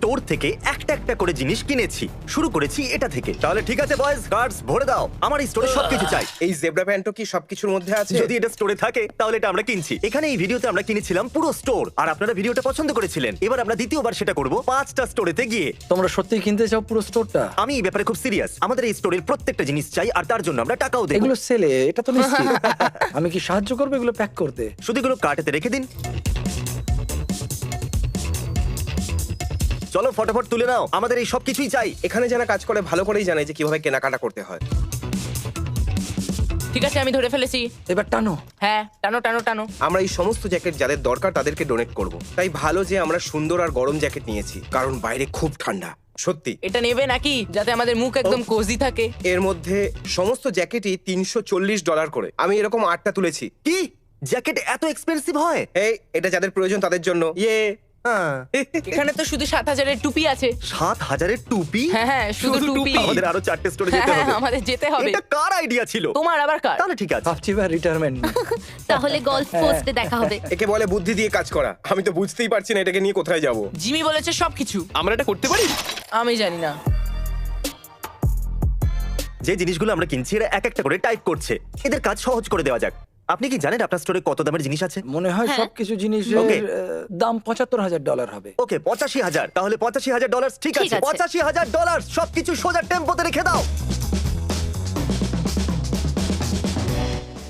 Store থেকে একটা একটা করে জিনিস কিনেছি। শুরু করেছি এটা থেকে। তাহলে ঠিক আছে বয়েজ, কার্ডস ভরে দাও। আমার এই স্টোরে সবকিছু চাই। এই জেব্রা প্যান্টও কি সবকিছুর মধ্যে আছে? যদি এটা স্টোরে থাকে তাহলে এটা আমরা কিনছি। এখানে এই ভিডিওতে আমরা কিনেছিলাম পুরো স্টোর, আর আপনারা ভিডিওটা পছন্দ করেছিলেন। এবার আমরা দ্বিতীয়বার সেটা করব 5টা স্টোরেতে গিয়ে। তোমরা সত্যি কিনতে চাও পুরো স্টোরটা? আমি এই ব্যাপারে খুব সিরিয়াস। আমাদের এই স্টোরের প্রত্যেকটা জিনিস চাই, আর তার জন্য আমরা টাকাও দেব। এগুলো সেলে, এটা তো নিশ্চিত। আমি কি সাহায্য করবো এগুলো প্যাক করতে? শুধু এগুলো কার্টেতে রেখে দিন। চলো ফটাফট তুলে নাও, আমাদের এই সব কিছুই চাই। এখানে যারা কাজ করে ভালো করেই জানে যে কিভাবে কেনাকাটা করতে হয়। ঠিক আছে, আমি ধরে ফেলেছি। এবার টানো। হ্যাঁ, টানো টানো টানো। আমরা এই সমস্ত জ্যাকেট যাদের দরকার তাদেরকে ডোনেট করব। তাই ভালো যে আমরা সুন্দর আর গরম জ্যাকেট নিয়েছি, কারণ বাইরে খুব ঠান্ডা। সত্যি। এটা নেবে নাকি, যাতে আমাদের মুখ একদম কোজি থাকে? এর মধ্যে সমস্ত জ্যাকেটই $340 করে। আমি এরকম 8টা তুলেছি। কি জ্যাকেট এত এক্সপেন্সিভ হয়? এই এটা যাদের প্রয়োজন তাদের জন্য। হ্যাঁ। এখানে তো শুধু 7,000-এর টুপি আছে। 7,000-এর টুপি? হ্যাঁ হ্যাঁ, শুধু টুপি। আমাদের আরো 4টে স্টোরে হ্যাঁ যেতে হ্যাঁ, হবে। আমাদের যেতে হবে। এটা কার আইডিয়া ছিল? তোমার আবার কার? তাহলে ঠিক আছে। ভাবছি বা রিটায়ারমেন্ট। তাহলে গল্ফ পোস্টে দেখা হবে। একে বলে বুদ্ধি দিয়ে কাজ করা। আমি তো বুঝতেই পারছি না এটাকে নিয়ে কোথায় যাব। জিমি বলেছে সবকিছু। আমরা এটা করতে পারি? আমি জানি না। যে জিনিসগুলো আমরা কিনছি এরা এক একটা করে টাইপ করছে। এদের কাজ সহজ করে দেওয়া যাক। আপনি কি জানেন আপনার স্টোরে কত দামের জিনিস আছে? মনে হয় হ্যাঁ। সবকিছু জিনিসের Okay. দাম $75,000 হবে। ওকে, 85,000। তাহলে $85,000 ঠিক ঠিক আছে। আছে। $85,000 সবকিছু সোজা টেম্পোতে রেখে দাও।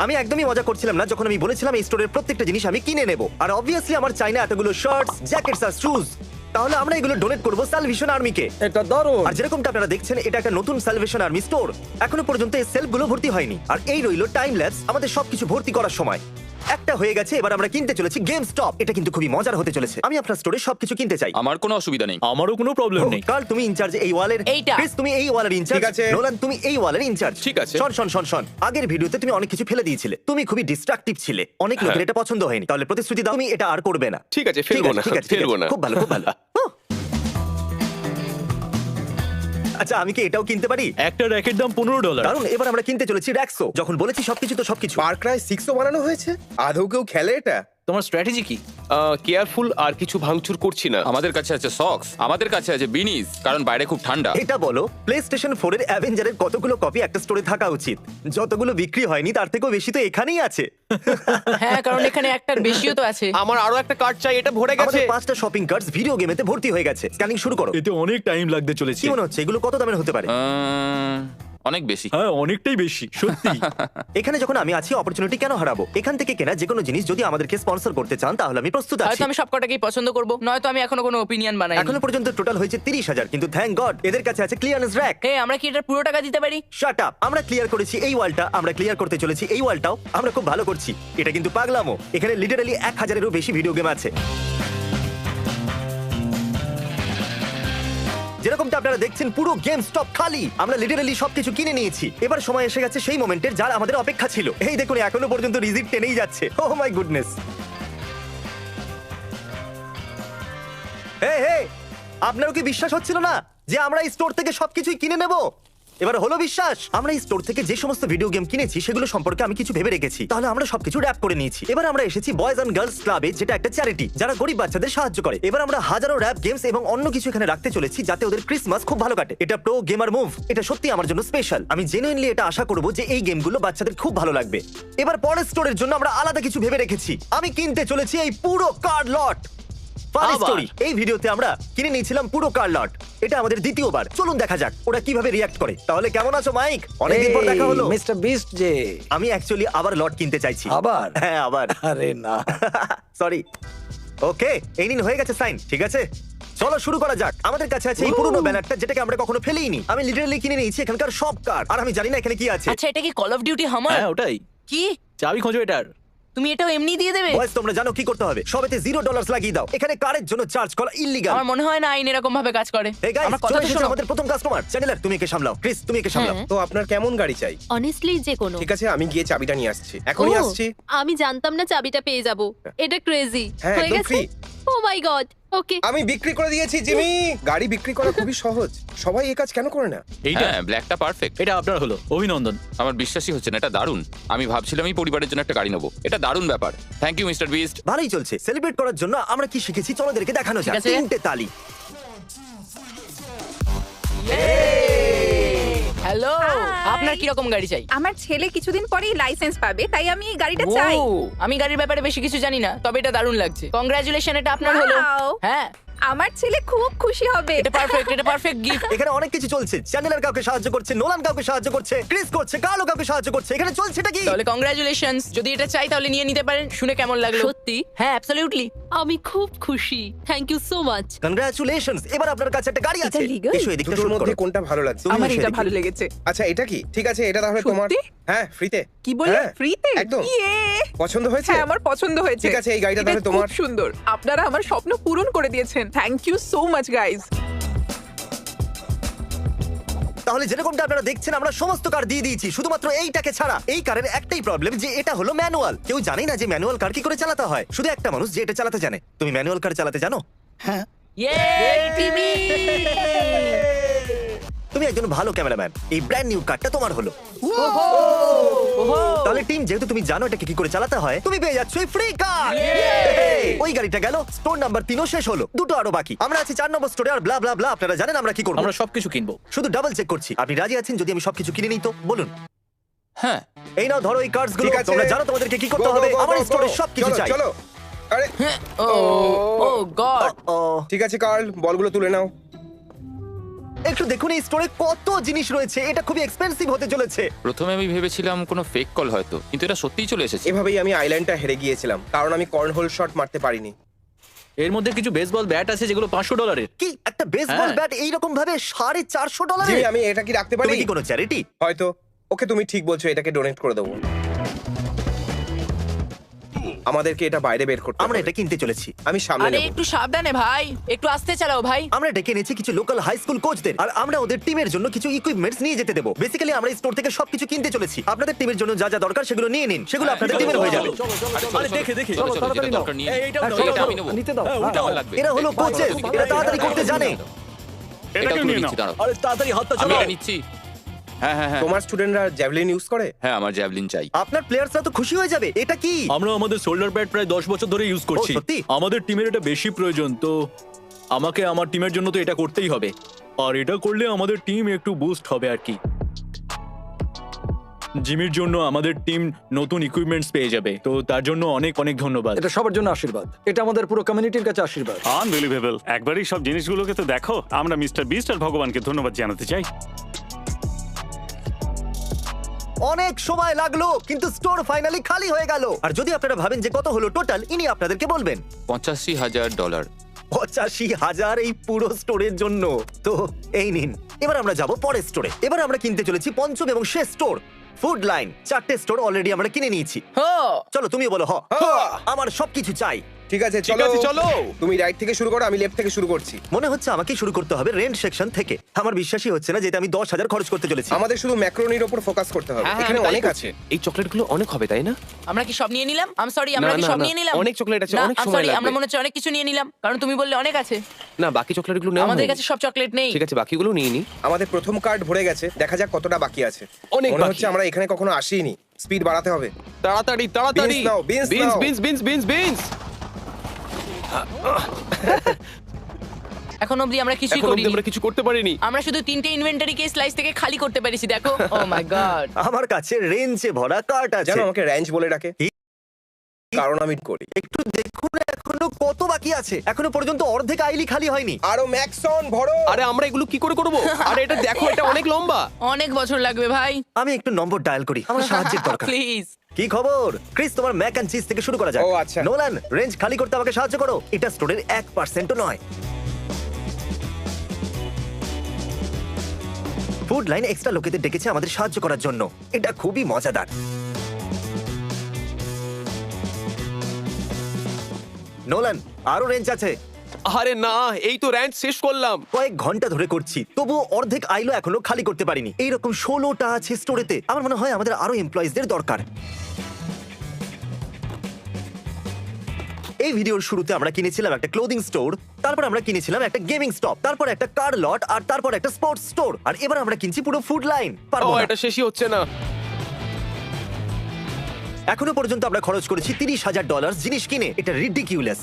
আমি একদমই মজা করছিলাম না যখন আমি বলেছিলাম এই স্টোরের প্রত্যেকটা জিনিস আমি কিনে নেব। আর অবভিয়াসলি আমার চাই না এতগুলো শার্টস, জ্যাকেটস আর শুজ। তাহলে আমরা এগুলো ডোনেট করব সালভেশন আর্মিকে। এটা দারুণ। আর যেরকমটা আপনারা দেখছেন, এটা একটা নতুন সালভেশন আর্মি স্টোর। এখনো পর্যন্ত এই সেলফগুলো ভর্তি হয়নি, আর এই রইলো টাইম ল্যাপস আমাদের সবকিছু ভর্তি করার সময়। একটা হয়ে গেছে, এবার আমরা কিনতে চলেছি গেম স্টপ। এটা কিন্তু খুবই মজার হতে চলেছে। আমি আপনার স্টোরে সবকিছু কিনতে চাই। আমার কোনো অসুবিধা নেই। আমারও কোনো প্রবলেম নেই। কাল তুমি ইনচার্জ এই ওয়ালের। এইটা। ক্রিস তুমি এই ওয়ালের ইনচার্জ। ঠিক আছে। নোলান তুমি এই ওয়ালের ইনচার্জ। ঠিক আছে। শোন। আগের ভিডিওতে তুমি অনেক কিছু ফেলে দিয়েছিলে। তুমি খুবই ডিস্ট্রাকটিভ ছিলে। অনেক লোকের হ্যাঁ। এটা পছন্দ হয়নি। তাহলে প্রতিশ্রুতি দাও তুমি এটা আর করবে না। ঠিক আছে, ফেলবো না, ঠিক আছে। ফেলবো না। খুব ভালো। আচ্ছা, আমি কি এটাও কিনতে পারি? একটা র্যাকের দাম $15। কারণ এবার আমরা কিনতে চলেছি র্যাক্সো। যখন বলেছি সবকিছু তো সবকিছু। পার ক্রাই 6ও বানানো হয়েছে। আদৌ কেউ খেলে এটা? তোমার স্ট্র্যাটেজি কি? কেয়ারফুল, আর কিছু ভাঙচুর করছি না। আমাদের কাছে আছে সক্স, আমাদের কাছে আছে বিনিজ, কারণ বাইরে খুব ঠান্ডা। এটা বলো, প্লেস্টেশন 4 এর অ্যাভেঞ্জারের কতগুলো কপি একটা স্টোরে থাকা উচিত? যতগুলো বিক্রি হয়নি তার থেকেও বেশি তো এখানেই আছে। হ্যাঁ, কারণ এখানে একটার বেশিও তো আছে। আমার আরো একটা কার্ড চাই, এটা ভরে গেছে। আমাদের 5টা শপিং কার্টস ভিডিও গেমেতে ভর্তি হয়ে গেছে। স্ক্যানিং শুরু করো। এতে অনেক টাইম লাগতে চলেছে। কি মনে হচ্ছে এগুলো কত দামের হতে পারে? অনেক বেশি। হ্যাঁ, অনেকটাই বেশি, সত্যি। এখানে যখন আমি আছি, অপরচুনিটি কেন হারাবো? এখান থেকে কেনা যে কোনো জিনিস যদি আমাদেরকে স্পন্সর করতে চান তাহলে আমি প্রস্তুত আছি। হয়তো আমি সবকটাকেই পছন্দ করব, নয়তো আমি এখনো কোনো ওপিনিয়ন বানাইনি। এখনো পর্যন্ত টোটাল হয়েছে 30,000, কিন্তু থ্যাংক গড এদের কাছে আছে ক্লিয়ারেন্স র‍্যাক। হে, আমরা কি এটার পুরো টাকা দিতে পারি? Shut up. আমরা ক্লিয়ার করেছি এই ওয়ালটা, আমরা ক্লিয়ার করতে চলেছি এই ওয়ালটাও। আমরা খুব ভালো করছি। এটা কিন্তু পাগলামো। এখানে লিটারালি 1,000-এরও বেশি ভিডিও গেম আছে। যেরকমটা আপনারা দেখছেন, পুরো গেম স্টপ খালি। আমরা লিটারালি সবকিছু কিনে নিয়েছি। এবার সময় এসে গেছে সেই মোমেন্টের যার আমাদের অপেক্ষা ছিল। এই দেখুন, এখনো পর্যন্ত রিজিট টেনেই যাচ্ছে। ওহ মাই গুডনেস। হে, আপনারও কি বিশ্বাস হচ্ছিল না যে আমরা এই স্টোর থেকে সবকিছুই কিনে নেব? এবার হলো বিশ্বাস। আমরা এই স্টোর থেকে যে সমস্ত ভিডিও গেম কিনেছি সেগুলো সম্পর্কে আমি কিছু ভেবে রেখেছি। তাহলে আমরা সবকিছু র‍্যাপ করে নিয়েছি। এবার আমরা এসেছি বয়েজ অ্যান্ড গার্লস ক্লাবে, যেটা একটা চ্যারিটি যারা গরিব বাচ্চাদের সাহায্য করে। এবার আমরা হাজারো র‍্যাপ গেমস এবং অন্য কিছু এখানে রাখতে চলেছি যাতে ওদের ক্রিসমাস খুব ভালো কাটে। এটা প্রো গেমার মুভ। এটা সত্যি আমার জন্য স্পেশাল। আমি জেনুইনলি এটা আশা করব যে এই গেমগুলো বাচ্চাদের খুব ভালো লাগবে। এবার পরের স্টোরের জন্য আমরা আলাদা কিছু ভেবে রেখেছি। আমি কিনতে চলেছি এই পুরো কার্ড লট। ফানি আবার? স্টোরি। এই ভিডিওতে আমরা কিনে নিয়েছিলাম পুরো কার লট। এটা আমাদের দ্বিতীয়বার। চলুন দেখা যাক ওরা কিভাবে রিঅ্যাক্ট করে। তাহলে কেমন আছো মাইক? অনেকদিন পর দেখা হলো। মিস্টার বিস্ট যে। আমি অ্যাকচুয়ালি আবার লট কিনতে চাইছি। আবার? হ্যাঁ, আবার। আরে না। সরি। ওকে, এই নিন, হয়ে গেছে সাইন। ঠিক আছে, চলো শুরু করা যাক। আমাদের কাছে আছে এই পুরনো ব্যানারটা, যেটাকে আমরা কখনো ফেলেইনি। আমি লিটারালি কিনে নিয়েছি এখানকার সব কার, আর আমি জানি না এখানে কি আছে। আচ্ছা, এটা কি কল অফ ডিউটি হামার? হ্যাঁ, ওটাই। কি? চাবি খোঁজো এটার। তুমি এটাও এমনি দিয়ে দেবে? বয়স, তোমরা জানো কি করতে হবে। সবেতে $0 লাগিয়ে দাও। এখানে কারের জন্য চার্জ করা ইল্লিগাল। আমার মনে হয় না আইন এরকম ভাবে কাজ করে। এই গাইস, আমার কথা চলে তো এসেছে শোনো। আমাদের প্রথম কাস্টমার। চ্যানেলার, তুমি একে সামলাও। ক্রিস, তুমি একে সামলাও। হ্যাঁ। তো আপনার কেমন গাড়ি চাই? অনেস্টলি যে কোনো। ঠিক আছে, আমি গিয়ে চাবিটা নিয়ে আসছি। এখনই ও, আসছি। আমি জানতাম না চাবিটা পেয়ে যাব। এটা ক্রেজি হ্যাঁ, হয়ে একদম গেছে। free। ও মাই গড। ওকে, আমি বিক্রি করে দিয়েছি জিমি। গাড়ি বিক্রি করা খুবই সহজ। সবাই এই কাজ কেন করে না? এইটা হ্যাঁ, ব্ল্যাকটা পারফেক্ট। এটা আপনার হলো। অভিনন্দন। আমার বিশ্বাসই হচ্ছে না, এটা দারুণ। আমি ভাবছিলাম এই পরিবারের জন্য একটা গাড়ি নেবো। এটা দারুণ ব্যাপার। Thank you mister Beast. ভালোই চলছে। সেলিব্রেট করার জন্য আমরা কি শিখেছি চলো ওদেরকে দেখানো যাক। ঠিক আছে। 3টে তালি। হ্যালো, আপনার কি রকম গাড়ি চাই? আমার ছেলে কিছুদিন পরেই লাইসেন্স পাবে, তাই আমি এই গাড়িটা চাই। ও, আমি গাড়ির ব্যাপারে বেশি কিছু জানি না, তবে এটা দারুণ লাগছে। কংগ্রাচুলেশন, এটা আপনার হলো। Wow! হ্যাঁ, আমার ছেলে খুব খুশি হবে। এটা পারফেক্ট গিফট। এখানে অনেক কিছু চলছে। চ্যানেলার কাউকে সাহায্য করছে, নোলান কাউকে সাহায্য করছে, ক্রিস করছে, কার্লো কাউকে সাহায্য করছে। এখানে চলছেটা কি? তাহলে কংগ্রাচুলেশনস, যদি এটা চাই তাহলে নিয়ে নিতে পারেন। শুনে কেমন লাগলো? সত্যি হ্যাঁ, অ্যাবসলিউটলি। আমি খুব খুশি, thank you so much. Congratulations. এবার আপনার কাছে একটা গাড়ি আছে। এটা legal? এসো এদিকটা দুটোর শুরু মধ্যে করো। কোনটা ভালো লাগছে? তুমি আমার এসো এটা এদিকে। ভালো লেগেছে। আচ্ছা এটা কি? ঠিক আছে, এটা তাহলে তোমার। সত্যি? হ্যাঁ, ফ্রিতে। কি বলে হ্যাঁ, ফ্রিতে? একদম। ইয়ে! পছন্দ হয়েছে? হ্যাঁ, আমার পছন্দ হয়েছে। ঠিক আছে, এই গাড়িটা এটা তাহলে তোমার। খুব সুন্দর। আপনারা আমার স্বপ্ন পূরণ করে দিয়েছেন। Thank you so much guys. তাহলে যেরকমটা আপনারা দেখছেন, আমরা সমস্ত কার দিয়ে দিয়েছি, শুধুমাত্র এইটাকে ছাড়া। এই কারের একটাই প্রবলেম যে এটা হলো ম্যানুয়াল। কেউ জানে না যে ম্যানুয়াল কার কি করে চালাতে হয়। শুধু একটা মানুষ যে এটা চালাতে জানে। তুমি ম্যানুয়াল কার চালাতে জানো? ইয়ে, টিভি। তুমি একজন ভালো ক্যামেরাম্যান। এই ব্র্যান্ড নিউ কারটা তোমার হলো। তাহলে টিম, যেহেতু তুমি জানো এটাকে কি করে চালাতে হয়, তুমি পেয়ে যাচ্ছ এই ফ্রি কার। ওই গাড়িটা গেল। স্টোর নাম্বার 3ও শেষ হলো, দুটো আরো বাকি। আমরা আছি 4 নম্বর স্টোরে, আর ব্লা ব্লা ব্লা। আপনারা জানেন আমরা কি করব। আমরা সবকিছু কিনবো। শুধু ডাবল চেক করছি। আপনি রাজি আছেন যদি আমি সবকিছু কিনে নিই তো? বলুন। হ্যাঁ, এই নাও, ধরো এই কার্ডস গুলো। ঠিক আছে। তোমরা জানো তোমাদেরকে কি করতে Go, go, হবে। go, আমার go, স্টোরে go. সবকিছু চলো, চাই। চলো। আরে ও গড। ও, ঠিক আছে কার্ল, বলগুলো তুলে নাও। একটু দেখুন এই স্টোরে কত জিনিস রয়েছে। এটা খুবই এক্সপেন্সিভ হতে চলেছে। প্রথমে আমি ভেবেছিলাম কোনো ফেক কল হয়তো, কিন্তু এটা সত্যিই চলে এসেছে। এভাবেই আমি আইল্যান্ডটা হেরে গিয়েছিলাম, কারণ আমি কর্নহোল শট মারতে পারিনি। এর মধ্যে কিছু বেসবল ব্যাট আছে যেগুলো $500 কি একটা বেসবল হ্যাঁ। ব্যাট এইরকম ভাবে $450? জিমি, আমি এটা কি রাখতে পারি? তুমি কি কোনো চ্যারিটি? হয়তো। ওকে, তুমি ঠিক বলছো, এটাকে ডোনেট করে দেবো। আমাদেরকে এটা বাইরে বের করতে আমরা হবে। এটা কিনতে চলেছি। আমি সামনে আরে নেব। একটু সাবধানে ভাই, একটু আস্তে চালাও ভাই। আমরা ডেকে এনেছি কিছু লোকাল হাই স্কুল কোচদের, আর আমরা ওদের টিমের জন্য কিছু ইকুইপমেন্টস নিয়ে যেতে দেবো। বেসিক্যালি আমরা স্টোর থেকে সবকিছু কিনতে চলেছি। আপনাদের টিমের জন্য যা যা দরকার সেগুলো নিয়ে নিন, সেগুলো আপনাদের টিমের হয়ে যাবে। আরে দেখে চলো, চলো, তাড়াতাড়ি যেটা নাও। দরকার নিয়ে এই, নিই। এইটাও নাও, এইটা এইটাও আমি নেবো। নিতে দাও। হ্যাঁ, ওটা ওটাও। আমার লাগবে। এরা হলো কোচেস, এরা তাড়াতাড়ি করতে জানে। এটা তুলে নিচ্ছি, দাঁড়াও। আরে তাড়াতাড়ি হাতটা আমি চালাও। এটা নিচ্ছি। হ্যাঁ হ্যাঁ হ্যাঁ তোমার স্টুডেন্টরা জ্যাভলিন ইউজ করে? হ্যাঁ, আমার জ্যাভলিন চাই। আপনার প্লেয়ার্সরা তো খুশি হয়ে যাবে। এটা কি? আমরা আমাদের শোল্ডার প্যাড প্রায় 10 বছর ধরে ইউজ করছি। সত্যি? আমাদের টিমের এটা বেশি প্রয়োজন, তো আমাকে আমার টিমের জন্য তো এটা করতেই হবে। আর এটা করলে আমাদের টিম একটু বুস্ট হবে আর কি। জিমির জন্য আমাদের টিম নতুন ইকুইপমেন্টস পেয়ে যাবে, তো তার জন্য অনেক অনেক ধন্যবাদ। এটা সবার জন্য আশীর্বাদ। এটা আমাদের পুরো কমিউনিটির কাছে আশীর্বাদ। আনবিলিভেবল। একবারই সব জিনিসগুলোকে তো দেখো। আমরা মিস্টার বিস্ট আর ভগবানকে ধন্যবাদ জানাতে চাই। অনেক সময় লাগলো, কিন্তু স্টোর ফাইনালি খালি হয়ে গেল। আর যদি আপনারা ভাবেন যে কত হলো টোটাল, ইনি আপনাদেরকে বলবেন। $85,000। 85,000 এই পুরো স্টোরের জন্য। তো এই নিন। এবার আমরা যাব পরের স্টোরে। এবার আমরা কিনতে চলেছি পঞ্চম এবং শেষ স্টোর, ফুড লাইন। 4টে স্টোর অলরেডি আমরা কিনে নিয়েছি। হো, চলো তুমি বলো। হ্যাঁ। আমার সবকিছু চাই। ঠিক আছে, ঠিক আছে, চলো। তুমি রাইট থেকে শুরু করো, আমি লেফট থেকে শুরু করছি। মনে হচ্ছে আমাকে শুরু করতে হবে রেন্ট সেকশন থেকে। আমার বিশ্বাসই হচ্ছে না যে আমি 10,000 খরচ করতে চলেছি। আমাদের শুধু ম্যাক্রোনির উপর ফোকাস করতে হবে। হ্যাঁ, এখানে আমি তাই অনেক করছি। আছে। এই চকলেটগুলো অনেক হবে, তাই না? আমরা কি সব নিয়ে নিলাম? সরি, আমরা না, কি না, সব না। নিয়ে নিলাম? অনেক চকলেট আছে, না, অনেক I'm সময় sorry, লাগবে। আমরা মনে হচ্ছে অনেক কিছু নিয়ে নিলাম, কারণ তুমি বললে অনেক আছে। না, বাকি চকলেটগুলো নেওয়া আমাদের হয়নি। কাছে সব চকলেট নেই। ঠিক আছে, বাকিগুলো নিয়ে নি। আমাদের প্রথম কার্ড ভরে গেছে, দেখা যাক কতটা বাকি আছে। অনেক মনে বাকি। হচ্ছে আমরা এখানে কখনো আসিনি। স্পিড বাড়াতে হবে। তাড়াতাড়ি তাড়াতাড়ি। Beans নাও, beans বিনস নাও। Beans beans beans beans. এখন অবধি আমরা কিছুই এখন অবধি করিনি। আমরা কিছু করতে পারিনি। আমরা শুধু 3টে ইনভেন্টরি কে স্লাইস থেকে খালি করতে পেরেছি, দেখো। ও মাই গড। আমার কাছে রেঞ্জে ভরা কার্ট আছে। জানো আমাকে র্যাঞ্চ বলে ডাকে, কি? কারণ আমি করি। একটু দেখুন এখনো কত বাকি আছে। এখনো পর্যন্ত অর্ধেক আইলি খালি হয়নি। আরো ম্যাক্সন ভরো। আরে আমরা এগুলো কি করে করব? আরে এটা দেখো, এটা অনেক লম্বা। অনেক বছর লাগবে ভাই, আমি একটু নম্বর ডায়াল করি, আমার সাহায্যের দরকার। প্লিজ। কি খবর ক্রিস? তোমার ম্যাক এন্ড চিজ থেকে শুরু করা যাক। ও, আচ্ছা। নোলান, রেঞ্জ খালি করতে আমাকে সাহায্য করো। এটা স্টোরের 1%ও নয়। ফুড লাইন এক্সট্রা লোকেদের ডেকেছে আমাদের সাহায্য করার জন্য। এটা খুবই মজাদার। নোলান, আরো রেঞ্জ আছে। আরে না, এই তো র্যাঞ্চ শেষ করলাম। কয়েক ঘন্টা ধরে করছি, তবুও অর্ধেক আইলো এখনো খালি করতে পারিনি। এইরকম 16টা আছে স্টোরেতে। আমার মনে হয় আমাদের আরো এমপ্লয়িজদের দরকার। এই ভিডিওর শুরুতে আমরা কিনেছিলাম একটা ক্লোদিং স্টোর, তারপর আমরা কিনেছিলাম একটা গেমিং স্টপ, তারপর একটা কার লট, আর তারপর একটা স্পোর্টস স্টোর, আর এবার আমরা কিনছি পুরো ফুড লাইন। ও, পারবো না। এটা শেষই হচ্ছে না। এখনো পর্যন্ত আমরা খরচ করেছি $30,000 জিনিস কিনে। এটা রিডিকিউলাস।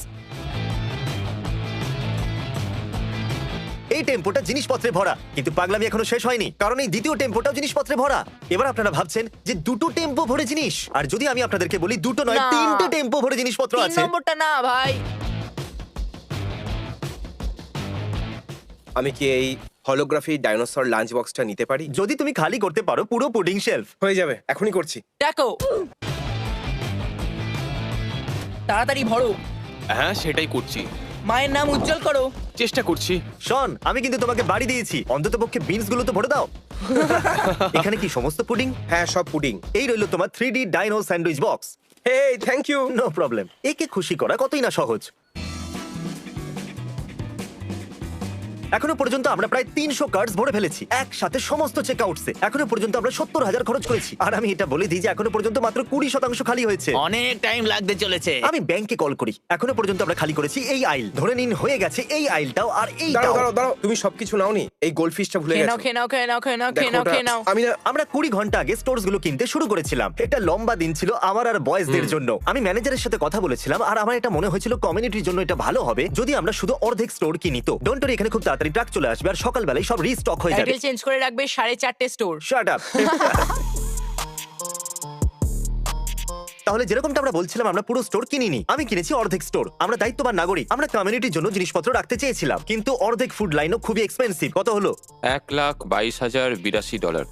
এই টেম্পোটা জিনিসপত্রে ভরা, কিন্তু পাগলামি এখনো শেষ হয়নি, কারণ এই দ্বিতীয় টেম্পোটাও জিনিসপত্রে ভরা। এবার আপনারা ভাবছেন যে দুটো টেম্পো ভরে জিনিস, আর যদি আমি আপনাদেরকে বলি দুটো নয় না। 3টে টেম্পো ভরে জিনিসপত্র 3 আছে। নম্বরটা না ভাই। আমি কি এই হলোগ্রাফি ডাইনোসর লাঞ্চ বক্সটা নিতে পারি? যদি তুমি খালি করতে পারো পুরো পুডিং শেলফ। হয়ে যাবে, এখনই করছি। দেখো তাড়াতাড়ি ভরো, হ্যাঁ সেটাই করছি, মায়ের নাম উজ্জ্বল করো। চেষ্টা করছি। শন, আমি কিন্তু তোমাকে বাড়ি দিয়েছি, অন্তত পক্ষে বিনস গুলো তো ভরে দাও। এখানে কি সমস্ত পুডিং? হ্যাঁ, সব পুডিং। এই রইলো তোমার 3D dino sandwich box. Hey, thank you. No problem. একে খুশি করা কতই না সহজ। এখনো পর্যন্ত আমরা প্রায় 300 কার্ডস ভরে ফেলেছি একসাথে সমস্ত চেকআউটসে। এখনো পর্যন্ত আমরা 70,000 খরচ করেছি, আর আমি এটা বলে দিই যে এখনো পর্যন্ত মাত্র 20% খালি হয়েছে। অনেক টাইম লাগতে চলেছে। আমি ব্যাংকে কল করি। এখনো পর্যন্ত আমরা খালি করেছি এই আইল, ধরে নিন হয়ে গেছে এই আইলটাও আর দাঁড়াও এইটাও। দাঁড়াও দাঁড়াও, তুমি সবকিছু নাওনি? এই গোল্ডফিশটা ভুলে খেয়ে গেছো। নাও খেয়ে নাও খেয়ে নাও খেয়ে নাও খেয়ে দেখো নাও ওটা- খেয়ে নাও। আমি না, আমরা 20 ঘন্টা আগে স্টোরস গুলো কিনতে শুরু করেছিলাম। এটা লম্বা দিন ছিল আমার আর বয়েজদের জন্য। আমি ম্যানেজারের সাথে কথা বলেছিলাম, আর আমার এটা মনে হয়েছিল কমিউনিটির জন্য এটা ভালো হবে যদি আমরা শুধু অর্ধেক স্টোর কিনি। তো ডোন্ট ওয়ারি, এখানে খুব তাড়াতাড়ি ট্রাক চলে আসবে, আর সকালবেলায় সব রিস্টক হয়ে যাবে। টাইটেল চেঞ্জ করে রাখবে 4.5 স্টোর। Shut up. তাহলে যেরকমটা আমরা বলছিলাম, আমরা পুরো স্টোর কিনিনি, আমি কিনেছি অর্ধেক স্টোর। আমরা দায়িত্ববান নাগরিক, আমরা কমিউনিটির জন্য জিনিসপত্র রাখতে চেয়েছিলাম, কিন্তু অর্ধেক ফুড লাইনও খুবই এক্সপেন্সিভ। কত হলো? $1,22,082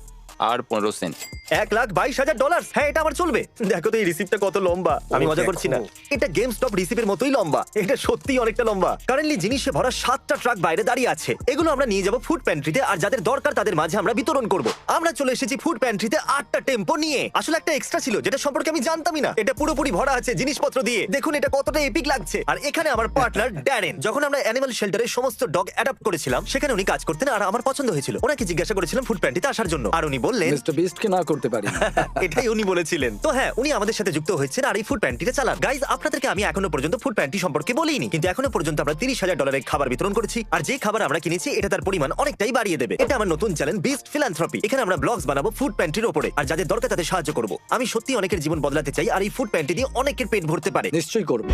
আর 15 সেন্ট। $1,22,000। হ্যাঁ, এটা আমার চলবে। দেখো তো এই রিসিপ্টটা কত লম্বা। আমি মজা করছি না, এটা গেম স্টপ রিসিপের মতোই লম্বা। এটা সত্যিই অনেকটা লম্বা। কারেন্টলি জিনিসে ভরা 7টা ট্রাক বাইরে দাঁড়িয়ে আছে। এগুলো আমরা নিয়ে যাব ফুড প্যান্ট্রিতে, আর যাদের দরকার তাদের মাঝে আমরা বিতরণ করব। আমরা চলে এসেছি ফুড প্যান্ট্রিতে 8টা টেম্পো নিয়ে। আসলে একটা এক্সট্রা ছিল যেটা সম্পর্কে আমি জানতামই না। এটা পুরোপুরি ভরা আছে জিনিসপত্র দিয়ে। দেখুন এটা কতটা এপিক লাগছে। আর এখানে আমার পার্টনার ড্যারেন। যখন আমরা অ্যানিমাল শেল্টারে সমস্ত ডগ অ্যাডাপ্ট করেছিলাম, সেখানে উনি কাজ করতেন, আর আমার পছন্দ হয়েছিল। ওনাকে জিজ্ঞাসা করেছিলাম ফুড প্যান্ট্রিতে আসার জন্য, আর উনি বললেন মিস্টার বিস্টকে না করতে পারি। এটাই উনি বলেছিলেন। তো হ্যাঁ, উনি আমাদের সাথে যুক্ত হয়েছেন আর এই ফুড প্যান্ট্রিটা চালান। গাইজ, আপনাদেরকে আমি এখনো পর্যন্ত ফুড প্যান্ট্রি সম্পর্কে বলিনি, কিন্তু এখনো পর্যন্ত আমরা $30,000 খাবার বিতরণ করেছি। আর যে খাবার আমরা কিনেছি এটা তার পরিমাণ অনেকটাই বাড়িয়ে দেবে। এটা আমার নতুন চ্যানেল বিস্ট ফিলান্থ্রপি। এখানে আমরা ব্লগস বানাবো ফুড প্যান্ট্রির উপরে, আর যাদের দরকার তাদের সাহায্য করব। আমি সত্যি অনেকের জীবন বদলাতে চাই, আর এই ফুড প্যান্ট্রি দিয়ে অনেকের পেট ভরতে পারে। নিশ্চয়ই করবো।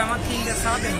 আমার 3টা সাথে